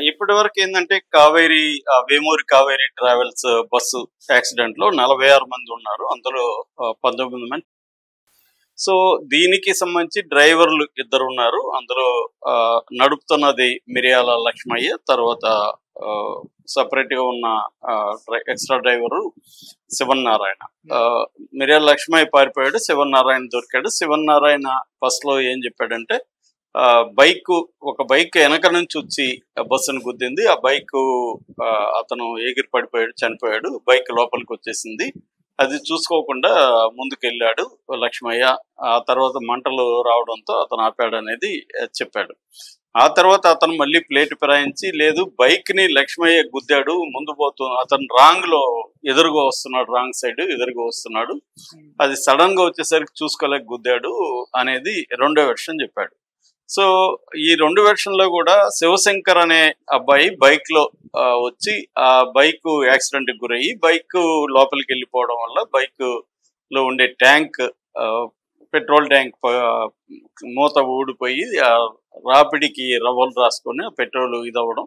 ఇప్పటి వరకు ఏంటంటే Kaveri Vemuri Kaveri travels bus accident లో 46 మంది ఉన్నారు. అందులో 19 మంది. సో దీనికి సంబంధించి డ్రైవర్లు ఇద్దరు ఉన్నారు. అందులో నడుపుతున్నది మిరియాల లక్ష్మయ్య, తర్వాత సపరేట్ గా ఉన్న ఎక్స్ట్రా డ్రైవరు శివన్నారాయణ. మిరియాల లక్ష్మయ్య పారిపోయాడు, శివన్నారాయణ దొరికాడు. శివన్నారాయణ ఫస్ట్ లో ఏం చెప్పాడంటే ఒక బైక్ వెనక నుంచి వచ్చి బస్సును గుద్దింది. ఆ బైక్ అతను ఎగిరి పడిపోయాడు, చనిపోయాడు. బైక్ లోపలికి వచ్చేసింది. అది చూసుకోకుండా ముందుకెళ్ళాడు లక్ష్మయ్య. ఆ తర్వాత మంటలు రావడంతో అతను ఆపాడు అనేది చెప్పాడు. ఆ తర్వాత అతను మళ్ళీ ప్లేట్ ఫిరాయించి, లేదు బైక్ ని లక్ష్మయ్య గుద్దాడు, ముందు అతను రాంగ్ లో ఎదురుగా వస్తున్నాడు, రాంగ్ సైడ్ ఎదురుగా వస్తున్నాడు, అది సడన్ గా వచ్చేసరికి చూసుకోలేక గుద్దాడు అనేది రెండో వెర్షన్ చెప్పాడు. సో ఈ రెండు వెర్షన్ లో కూడా శివశంకర్ అనే అబ్బాయి బైక్ లో వచ్చి ఆ బైక్ యాక్సిడెంట్ కి గురయ్యి బైక్ లోపలికి వెళ్ళిపోవడం వల్ల బైక్ లో ఉండే ట్యాంక్, పెట్రోల్ ట్యాంక్ మూత ఊడిపోయి రాపిడికి రవ్వలు రాసుకొని పెట్రోల్ ఇదవ్వడం.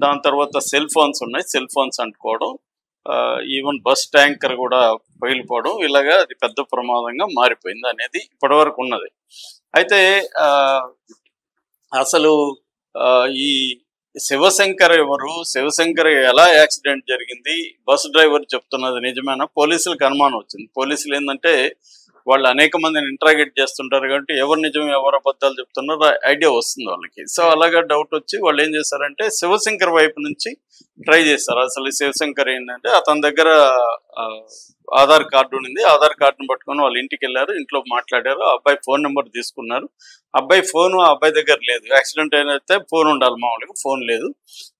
దాని తర్వాత సెల్ ఫోన్స్ ఉన్నాయి, సెల్ ఫోన్స్ అంటుకోవడం, ఈవెన్ బస్ ట్యాంకర్ కూడా పగిలిపోవడం. ఇలాగా అది పెద్ద ప్రమాదంగా మారిపోయింది అనేది ఇప్పటివరకు ఉన్నది. అయితే అసలు ఈ శివశంకర్ ఎవరు, శివశంకర్ ఎలా యాక్సిడెంట్ జరిగింది, బస్ డ్రైవర్ చెప్తున్నది నిజమేనా? పోలీసులకు అనుమానం వచ్చింది. పోలీసులు ఏంటంటే వాళ్ళు అనేక మందిని ఇంట్రాగేట్ చేస్తుంటారు కాబట్టి ఎవరు నిజం ఎవరు అబద్ధాలు చెప్తున్నారో ఐడియా వస్తుంది వాళ్ళకి. సో అలాగా డౌట్ వచ్చి వాళ్ళు ఏం చేశారంటే శివశంకర్ వైపు నుంచి ట్రై చేస్తారు. అసలు శివశంకర్ ఏంటంటే అతని దగ్గర ఆధార్ కార్డు ఉంది, ఆధార్ కార్డును పట్టుకొని వాళ్ళ ఇంటికి వెళ్ళారు, ఇంట్లో మాట్లాడారు, అబ్బాయి ఫోన్ నెంబర్ తీసుకున్నారు. అబ్బాయి ఫోన్ అబ్బాయి దగ్గర లేదు. యాక్సిడెంట్ అయితే ఫోన్ ఉండాలి, మామూలుగా ఫోన్ లేదు.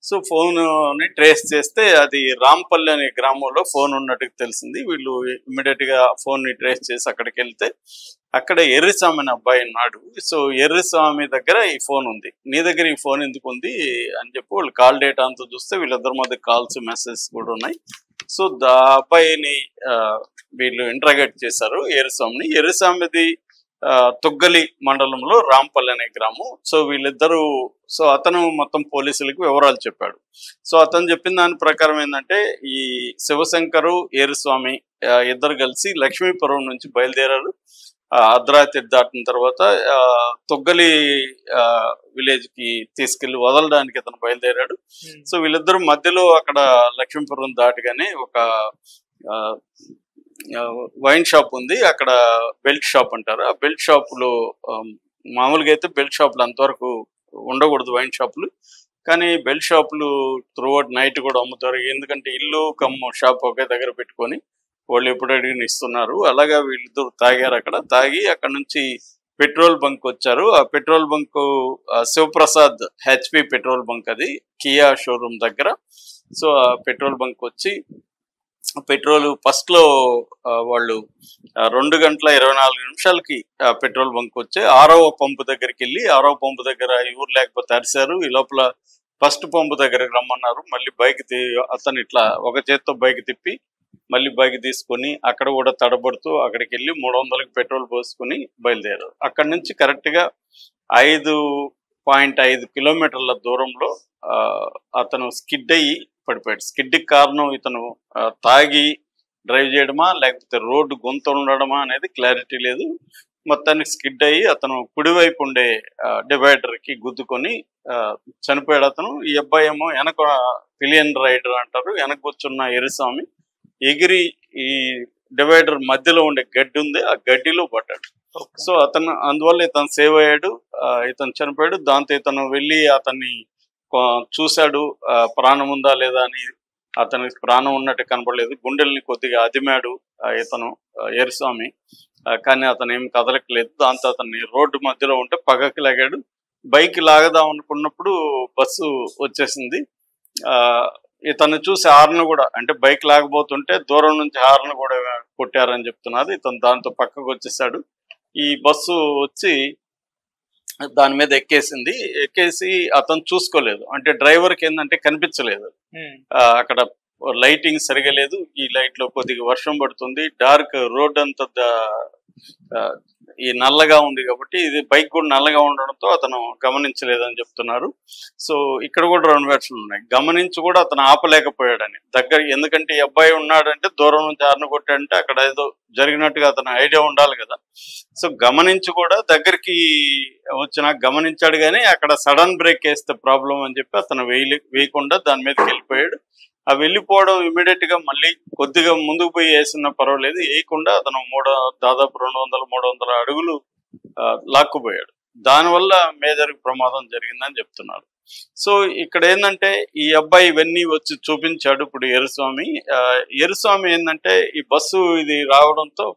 సో ఫోన్ ని ట్రేస్ చేస్తే అది రాంపల్లి అనే గ్రామంలో ఫోన్ ఉన్నట్టుగా తెలిసింది. వీళ్ళు ఇమ్మీడియట్ గా ఫోన్ ని ట్రేస్ చేసి అక్కడికి వెళ్తే అక్కడ ఎర్రిస్వామి అనే అబ్బాయి ఉన్నాడు. సో ఎర్రిస్వామి దగ్గర ఈ ఫోన్ ఉంది, నీ దగ్గర ఈ ఫోన్ ఎందుకు ఉంది అని చెప్పి వాళ్ళు కాల్ డేటా అంతా చూస్తే వీళ్ళిద్దరి మధ్య కాల్స్ మెసేజ్ కూడా ఉన్నాయి. సో అబ్బాయిని వీళ్ళు ఇంట్రాగేట్ చేశారు ఎర్రిస్వామిని. ఎర్రిస్వామిది తొగ్గలి మండలంలో రాంపల్లి అనే గ్రామం. సో వీళ్ళిద్దరూ, సో అతను మొత్తం పోలీసులకు వివరాలు చెప్పాడు. సో అతను చెప్పిన దాని ప్రకారం ఏంటంటే ఈ శివశంకరు ఎర్రిస్వామి ఇద్దరు కలిసి లక్ష్మీపురం నుంచి బయలుదేరారు. అర్ధరాత్రి దాటిన తర్వాత తొగ్గలి విలేజ్ కి తీసుకెళ్లి వదలడానికి అతను బయలుదేరాడు. సో వీళ్ళిద్దరు మధ్యలో అక్కడ లక్ష్మీపురం దాటిగానే ఒక వైన్ షాప్ ఉంది, అక్కడ బెల్ట్ షాప్ అంటారు. ఆ బెల్ట్ షాపులో మామూలుగా అయితే బెల్ట్ షాపులు అంతవరకు ఉండకూడదు వైన్ షాపులు, కానీ బెల్ట్ షాపులు త్రూఅవుట్ నైట్ కూడా అమ్ముతారు. ఎందుకంటే ఇల్లు కమ్ము షాప్ ఒకే దగ్గర పెట్టుకొని వాళ్ళు ఎప్పుడు అడిగిన ఇస్తున్నారు. అలాగా వీళ్ళిద్దరు తాగారు. అక్కడ తాగి అక్కడ నుంచి పెట్రోల్ బంక్ వచ్చారు. ఆ petrol bunk Shivaprasad HP petrol bunk, అది కియా షోరూమ్ దగ్గర. సో ఆ పెట్రోల్ బంక్ వచ్చి పెట్రోల్ ఫస్ట్ లో వాళ్ళు 2:24 పెట్రోల్ బంక్ వచ్చి 6వ పంపు దగ్గరికి వెళ్ళి 6వ పంపు దగ్గర ఎవరు లేకపోతే అరిశారు. ఈ లోపల ఫస్ట్ పంపు దగ్గరకు రమ్మన్నారు. మళ్ళీ బైక్ అతను ఇట్లా ఒక చేత్తో బైక్ తిప్పి మళ్ళీ బైక్ తీసుకొని అక్కడ కూడా తడబడుతూ అక్కడికి వెళ్ళి 300కి పెట్రోల్ పోసుకొని బయలుదేరారు. అక్కడి నుంచి కరెక్ట్ గా 5.5 కిలోమీటర్ల దూరంలో అతను స్కిడ్ అయ్యి పడిపోయాడు. స్కిడ్కి కారణం ఇతను తాగి డ్రైవ్ చేయడమా లేకపోతే రోడ్డు గుంత ఉండడమా అనేది క్లారిటీ లేదు. మొత్తానికి స్కిడ్ అయ్యి అతను కుడివైపు ఉండే డివైడర్ కి గుద్దుకొని చనిపోయాడు అతను. ఈ అబ్బాయి ఏమో వెనక పిలియన్ రైడర్ అంటారు, వెనక కూర్చున్న ఎర్రిస్వామి ఎగిరి ఈ డివైడర్ మధ్యలో ఉండే గడ్డి ఉంది, ఆ గడ్డిలో పడ్డాడు. సో అతను అందువల్ల ఇతను సేవ్ అయ్యాడు, ఇతను చనిపోయాడు. దాంతో ఇతను వెళ్ళి అతన్ని చూశాడు, ప్రాణం ఉందా లేదా అని. అతనికి ప్రాణం ఉన్నట్టు కనపడలేదు, గుండెల్ని కొద్దిగా అదిమాడు ఇతను ఎర్రిస్వామి, కానీ అతను ఏం కదలట్లేదు. దాంతో అతన్ని రోడ్డు మధ్యలో ఉంటే పగకి లాగాడు. బైక్ లాగదాం అనుకున్నప్పుడు బస్సు వచ్చేసింది. ఇతను చూసి హార్న్ కూడా, అంటే బైక్ లాగబోతుంటే దూరం నుంచి హార్న్ కూడా కొట్టారని చెప్తున్నారు. ఇతను దాంతో పక్కకు వచ్చేసాడు. ఈ బస్సు వచ్చి దాని మీద ఎక్కేసింది. ఎక్కేసి అతను చూసుకోలేదు, అంటే డ్రైవర్కి ఏంటంటే కనిపించలేదు, అక్కడ లైటింగ్ సరిగా లేదు. ఈ లైట్ లో కొద్దిగా వర్షం పడుతుంది, డార్క్ రోడ్ అంతా ఈ నల్లగా ఉంది కాబట్టి ఇది బైక్ కూడా నల్లగా ఉండడంతో అతను గమనించలేదని చెప్తున్నారు. సో ఇక్కడ కూడా 2 వెర్షన్లు ఉన్నాయి. గమనించి కూడా అతను ఆపలేకపోయాడని. ఎందుకంటే ఈ అబ్బాయి ఉన్నాడంటే దూరం నుంచి హార్న్ కొట్టాడంటే అక్కడ ఏదో జరిగినట్టుగా అతను ఐడియా ఉండాలి కదా. సో గమనించి కూడా దగ్గరికి గమనించాడు కానీ అక్కడ సడన్ బ్రేక్ వేస్తే ప్రాబ్లం అని చెప్పి అతను వేయకుండా దాని మీదకి వెళ్ళిపోయాడు. ఆ వెళ్ళిపోవడం ఇమీడియట్ గా మళ్ళీ కొద్దిగా ముందుకు పోయి వేసినా పర్వాలేదు, వేయకుండా అతను దాదాపు 200-300 అడుగులు లాక్కుపోయాడు. దానివల్ల మేజర్ ప్రమాదం జరిగిందని చెప్తున్నారు. సో ఇక్కడ ఏంటంటే ఈ అబ్బాయి ఇవన్నీ వచ్చి చూపించాడు. ఇప్పుడు ఎరుస్వామి ఏంటంటే ఈ బస్సు ఇది రావడంతో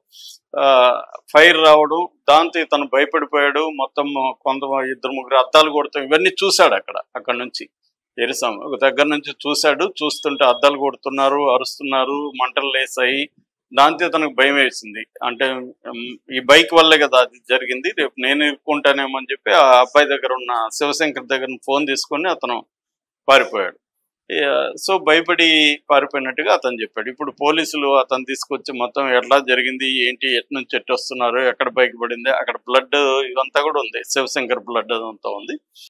ఫైర్ రావడం, దాంతో ఇతను భయపడిపోయాడు. మొత్తం 2-3 అద్దాలు కొడతాం ఇవన్నీ చూశాడు అక్కడ నుంచి. ఎరుస్వామి ఒక దగ్గర నుంచి చూశాడు. చూస్తుంటే అద్దాలు కొడుతున్నారు, అరుస్తున్నారు, మంటలు లేసాయి. దాంతో తనకు భయం వేసింది. అంటే ఈ బైక్ వల్లే కదా అది జరిగింది, రేపు నేను ఇరుక్కుంటానేమో అని చెప్పి ఆ అబ్బాయి దగ్గర ఉన్న శివశంకర్ దగ్గర ఫోన్ తీసుకొని అతను పారిపోయాడు. సో భయపడి పారిపోయినట్టుగా అతను చెప్పాడు. ఇప్పుడు పోలీసులు అతను తీసుకొచ్చి మొత్తం ఎట్లా జరిగింది, ఏంటి, నుంచి ఎట్టు వస్తున్నారు, ఎక్కడ బైక్ పడింది, అక్కడ బ్లడ్ ఇదంతా కూడా ఉంది, శివశంకర్ బ్లడ్ అదంతా ఉంది.